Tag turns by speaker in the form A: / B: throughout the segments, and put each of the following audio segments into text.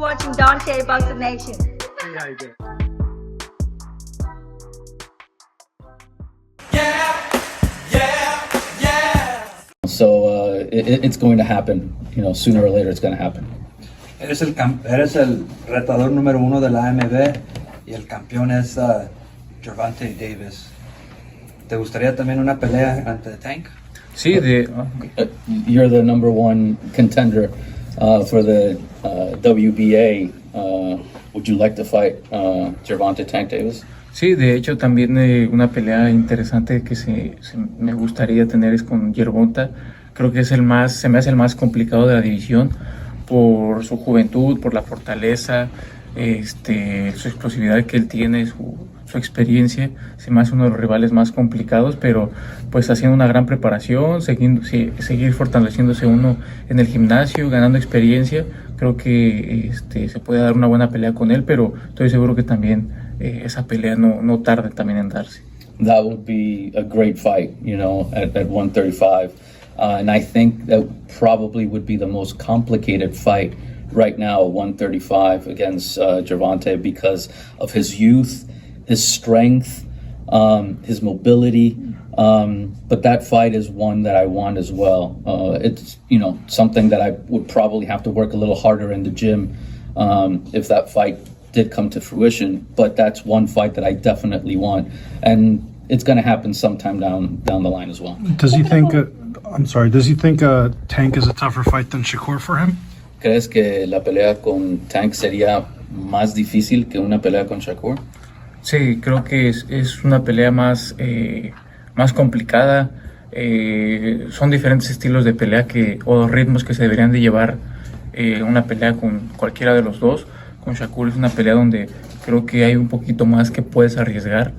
A: watching Dante Boxing Nation.
B: So it's going to happen. You know, sooner or later, it's going to happen.
C: Eres el retador número 1 de la AMB y el campeón es Gervonta Davis. ¿Te gustaría también una pelea ante Tank?
D: Sí,
B: You're the number 1 contender for the WBA. Would you like to fight Gervonta Tank Davis?
D: sí, de hecho también una pelea interesante que me gustaría tener es con Gervonta. Creo que se me hace el más complicado de la división por su juventud, por la fortaleza, su explosividad que él tiene, su experiencia. Se me hace uno de los rivales más complicados, pero pues haciendo una gran preparación, seguir fortaleciéndose uno en el gimnasio, ganando experiencia. Creo que se puede dar una buena pelea con él, pero estoy seguro que también esa pelea no tarde también en darse.
B: That would be a great fight, you know, at 135. And I think that probably would be the most complicated fight right now at 135 against Gervonta because of his youth, his strength, his mobility. But that fight is one that I want as well. It's, you know, something that I would probably have to work a little harder in the gym if that fight did come to fruition. But that's one fight that I definitely want. And it's going to happen sometime down the line as well.
E: Does he think Tank is a tougher fight than Shakur for him?
B: ¿Crees que la pelea con Tank sería más difícil que una pelea con Shakur?
D: Sí, creo que es una pelea más complicada. Son diferentes estilos de pelea o ritmos que se deberían de llevar una pelea con cualquiera de los dos. Con Shakur es una pelea donde creo que hay un poquito más que puedes arriesgar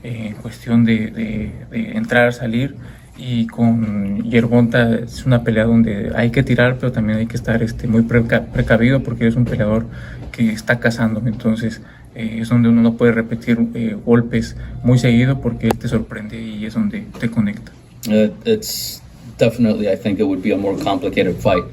D: en cuestión de entrar, salir. Y con Gervonta es una pelea donde hay que tirar, pero también hay que estar muy precavido porque es un peleador que está cazando. Entonces es donde uno no puede repetir golpes muy seguido porque él te sorprende y es donde te conecta.
B: It's definitely, I think it would be a more complicated fight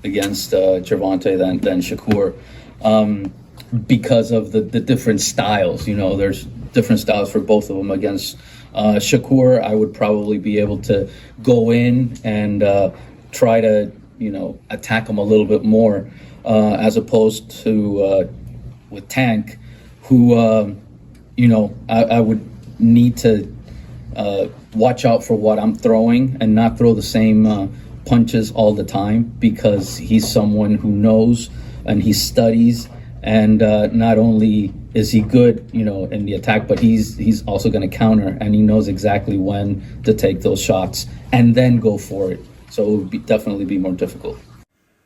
B: against Gervonta than Shakur because of the different styles. You know, there's different styles for both of them. Against Shakur, I would probably be able to go in and try to, you know, attack him a little bit more as opposed to with Tank, who, you know, I would need to watch out for what I'm throwing and not throw the same punches all the time because he's someone who knows and he studies. And not only is he good, you know, in the attack, but he's also going to counter, and he knows exactly when to take those shots and then go for it. So it would definitely be more difficult.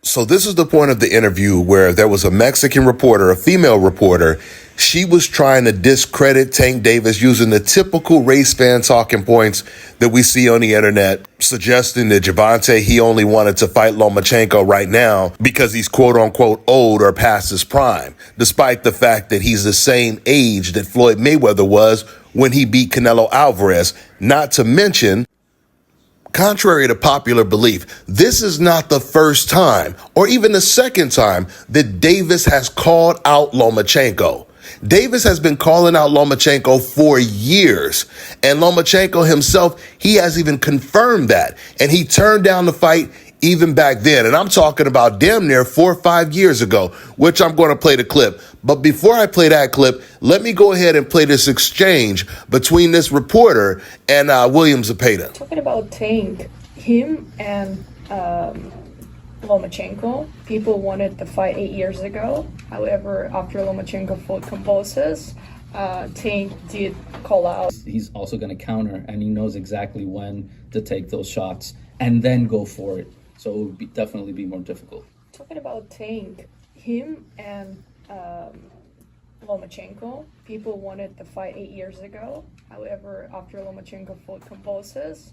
F: So this is the point of the interview where there was a Mexican reporter, a female reporter. She was trying to discredit Tank Davis using the typical race fan talking points that we see on the internet, suggesting that Gervonta, he only wanted to fight Lomachenko right now because he's quote unquote old or past his prime, despite the fact that he's the same age that Floyd Mayweather was when he beat Canelo Alvarez, not to mention, contrary to popular belief, this is not the first time or even the second time that Davis has called out Lomachenko. Davis has been calling out Lomachenko for years, and Lomachenko himself, he has even confirmed that, and he turned down the fight even back then. And I'm talking about damn near 4 or 5 years ago, which I'm going to play the clip. But before I play that clip, let me go ahead and play this exchange between this reporter and William ZEPEDA.
G: Talking about Tank, him and Lomachenko, people wanted the fight 8 years ago. However, after Lomachenko fought Kambosos, Tank did call out.
B: He's also going to counter, and he knows exactly when to take those shots and then go for it. So it would definitely be more difficult.
G: Talking about Tank, him and Lomachenko, people wanted the fight 8 years ago. However, after Lomachenko fought Kambosos,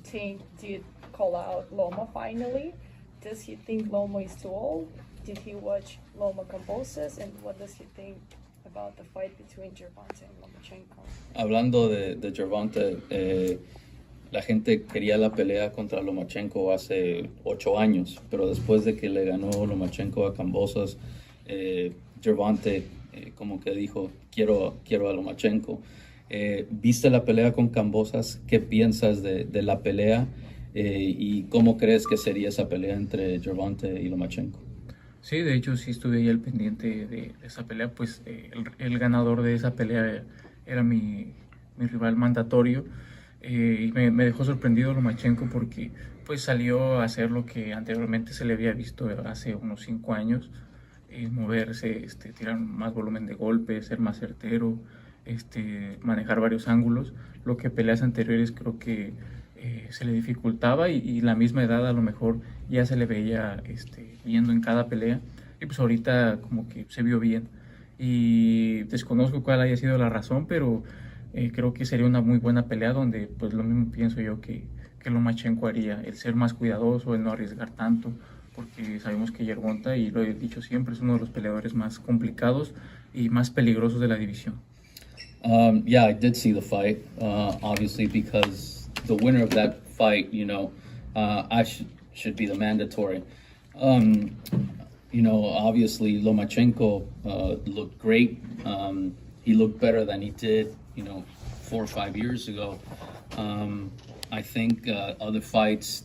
G: Tank did call out Loma finally. Does he think Loma is too old? Did he watch Loma Kambosos? And what does he think about the fight between Gervonta and Lomachenko?
B: Hablando de Gervonta, la gente quería la pelea contra Lomachenko hace 8 años, pero después de que le ganó Lomachenko a Kambosos, Gervonta como que dijo, quiero a Lomachenko. ¿Viste la pelea con Kambosos? ¿Qué piensas de la pelea? ¿Y cómo crees que sería esa pelea entre Gervonta y Lomachenko?
D: Sí, de hecho sí estuve ahí al pendiente de esa pelea, pues el ganador de esa pelea era mi rival mandatorio, y me dejó sorprendido Lomachenko porque pues salió a hacer lo que anteriormente se le había visto hace unos 5 años, moverse, tirar más volumen de golpes, ser más certero, manejar varios ángulos, lo que peleas anteriores creo que se le dificultaba y la misma edad a lo mejor ya se le veía viendo en cada pelea, y pues ahorita como que se vio bien, y desconozco cuál haya sido la razón, pero creo que sería una muy buena pelea donde pues lo mismo pienso yo que Lomachenko haría, el ser más cuidadoso, el no arriesgar tanto, porque sabemos que Gervonta, y lo he dicho siempre, es uno de los peleadores más complicados y más peligrosos de la división.
B: Yeah, I did see the fight, obviously, because the winner of that fight, I should be the mandatory. Obviously, Lomachenko looked great. He looked better than he did, 4 or 5 years ago. I think other fights,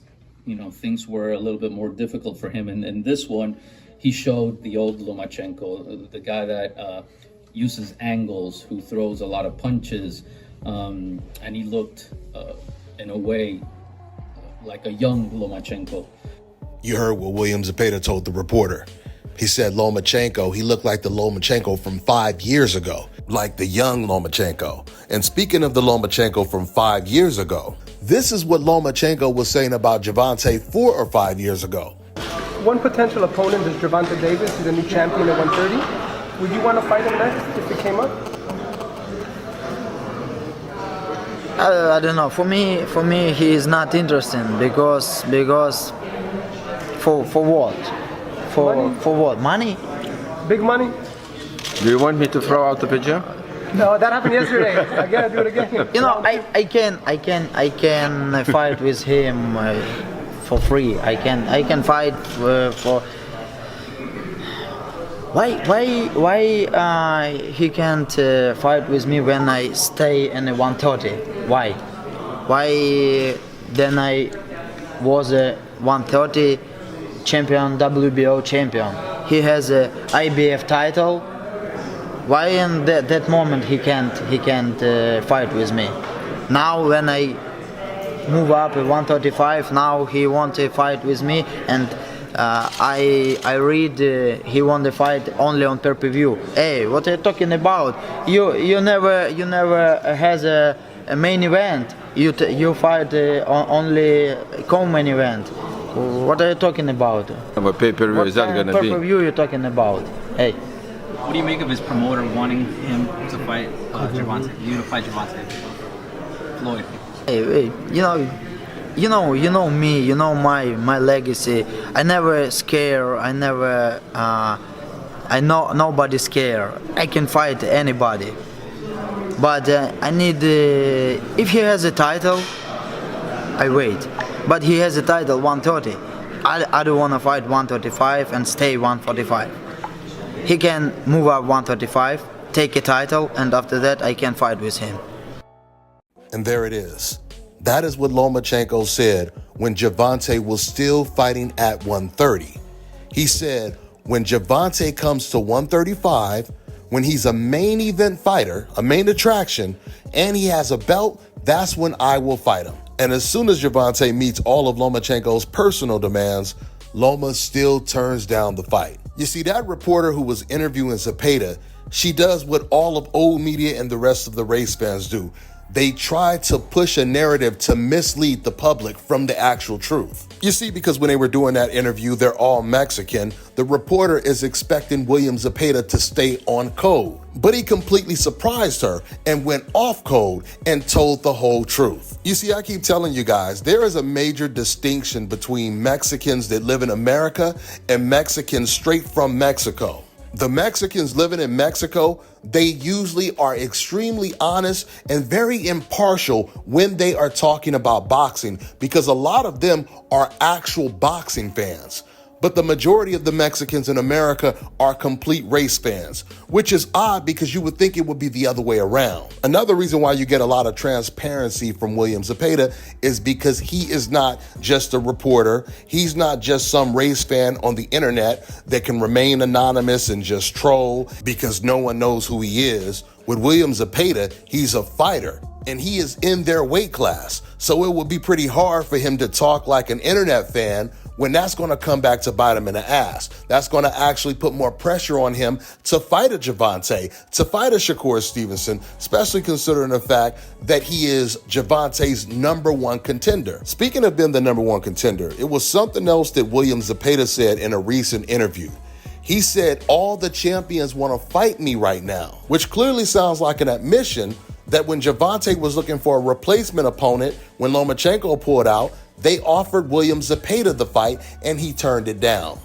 B: things were a little bit more difficult for him. And in this one, he showed the old Lomachenko, the guy that uses angles, who throws a lot of punches, and he looked, in a way, like a young Lomachenko.
F: You heard what William ZEPEDA told the reporter. He said Lomachenko, he looked like the Lomachenko from 5 years ago, like the young Lomachenko. And speaking of the Lomachenko from 5 years ago, this is what Lomachenko was saying about Gervonta 4 or 5 years ago.
H: One potential opponent is Gervonta Davis. He's a new champion at 130. Would you want to fight him next if it came up?
I: I don't know. For me, he is not interesting because for what? For what? Money?
H: Big money?
J: Do you want me to throw out the picture?
H: No, that happened yesterday. I gotta do it again.
I: I can fight with him for free. I can fight for. Why he can't fight with me when I stay in the 130? Why then I was a 130 champion, WBO champion. He has a IBF title. Why in that moment he can't fight with me? Now when I move up at 135, now he want to fight with me, and I read he won the fight only on pay-per-view. Hey, what are you talking about? You never has a main event. You fight only co-main event. What are you talking about?
J: What pay-per-view is that going to be?
I: Pay-per-view you're talking about? Hey.
K: What do you make of his promoter wanting him to fight Gervonta? You to fight Gervonta? Floyd.
I: Hey, you know me. You know my legacy. I never scare. I never. I know nobody scare. I can fight anybody. But I need. If he has a title, I wait. But he has a title 130. I don't want to fight 135 and stay 145. He can move up 135, take a title, and after that I can fight with him.
F: And there it is. That is what Lomachenko said when Gervonta was still fighting at 130. He said, when Gervonta comes to 135, when he's a main event fighter, a main attraction, and he has a belt, that's when I will fight him. And as soon as Gervonta meets all of Lomachenko's personal demands, Loma still turns down the fight. You see, that reporter who was interviewing ZEPEDA, she does what all of old media and the rest of the race fans do. They try to push a narrative to mislead the public from the actual truth. You see, because when they were doing that interview, they're all Mexican, the reporter is expecting William ZEPEDA to stay on code. But he completely surprised her and went off code and told the whole truth. You see, I keep telling you guys, there is a major distinction between Mexicans that live in America and Mexicans straight from Mexico. The Mexicans living in Mexico, they usually are extremely honest and very impartial when they are talking about boxing because a lot of them are actual boxing fans. But the majority of the Mexicans in America are complete race fans, which is odd because you would think it would be the other way around. Another reason why you get a lot of transparency from William ZEPEDA is because he is not just a reporter. He's not just some race fan on the internet that can remain anonymous and just troll because no one knows who he is. With William ZEPEDA, he's a fighter, and he is in their weight class. So it would be pretty hard for him to talk like an internet fan when that's going to come back to bite him in the ass. That's going to actually put more pressure on him to fight a Gervonta, to fight a Shakur Stevenson, especially considering the fact that he is Gervonta's #1 contender. Speaking of being the #1 contender, it was something else that William ZEPEDA said in a recent interview. He said, all the champions want to fight me right now, which clearly sounds like an admission that when Gervonta was looking for a replacement opponent, when Lomachenko pulled out, they offered William ZEPEDA the fight and he turned it down.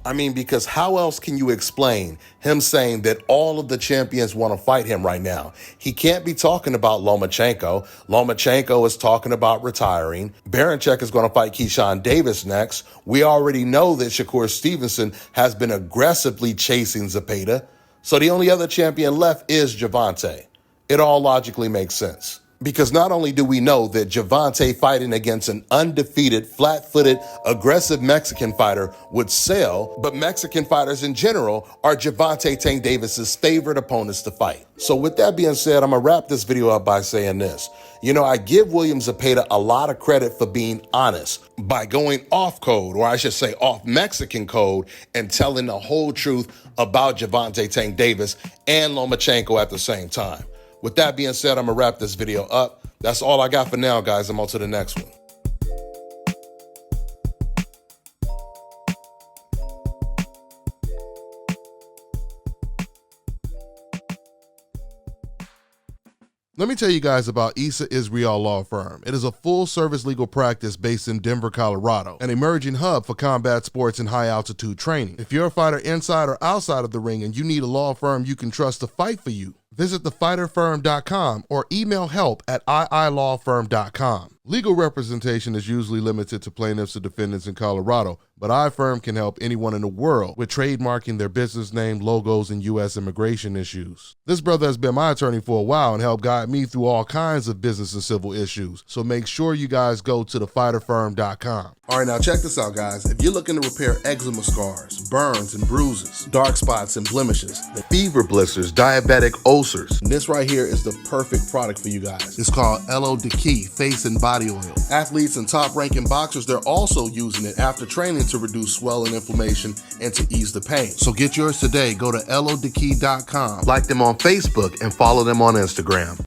F: I mean, because how else can you explain him saying that all of the champions want to fight him right now? He can't be talking about Lomachenko. Lomachenko is talking about retiring. Baranchyk is going to fight Keyshawn Davis next. We already know that Shakur Stevenson has been aggressively chasing ZEPEDA. So the only other champion left is Gervonta. It all logically makes sense. Because not only do we know that Gervonta fighting against an undefeated, flat-footed, aggressive Mexican fighter would sell, but Mexican fighters in general are Gervonta Tank Davis's favorite opponents to fight. So with that being said, I'm going to wrap this video up by saying this. You know, I give William ZEPEDA a lot of credit for being honest by going off code, or I should say off Mexican code, and telling the whole truth about Gervonta Tank Davis and Lomachenko at the same time. With that being said, I'm going to wrap this video up. That's all I got for now, guys. I'm on to the next one. Let me tell you guys about Issa Israel Law Firm. It is a full-service legal practice based in Denver, Colorado, an emerging hub for combat sports and high-altitude training. If you're a fighter inside or outside of the ring and you need a law firm you can trust to fight for you, visit thefighterfirm.com or email help@iilawfirm.com. Legal representation is usually limited to plaintiffs or defendants in Colorado, but iFirm can help anyone in the world with trademarking their business name, logos, and U.S. immigration issues. This brother has been my attorney for a while and helped guide me through all kinds of business and civil issues, so make sure you guys go to thefighterfirm.com. All right, now check this out, guys. If you're looking to repair eczema scars, burns and bruises, dark spots and blemishes, fever blisters, diabetic ulcers, this right here is the perfect product for you guys. It's called LO Key Face and Body Oil. Athletes and top-ranking boxers, they're also using it after training to reduce swelling, inflammation, and to ease the pain. So get yours today. Go to LODkey.com, like them on Facebook, and follow them on Instagram.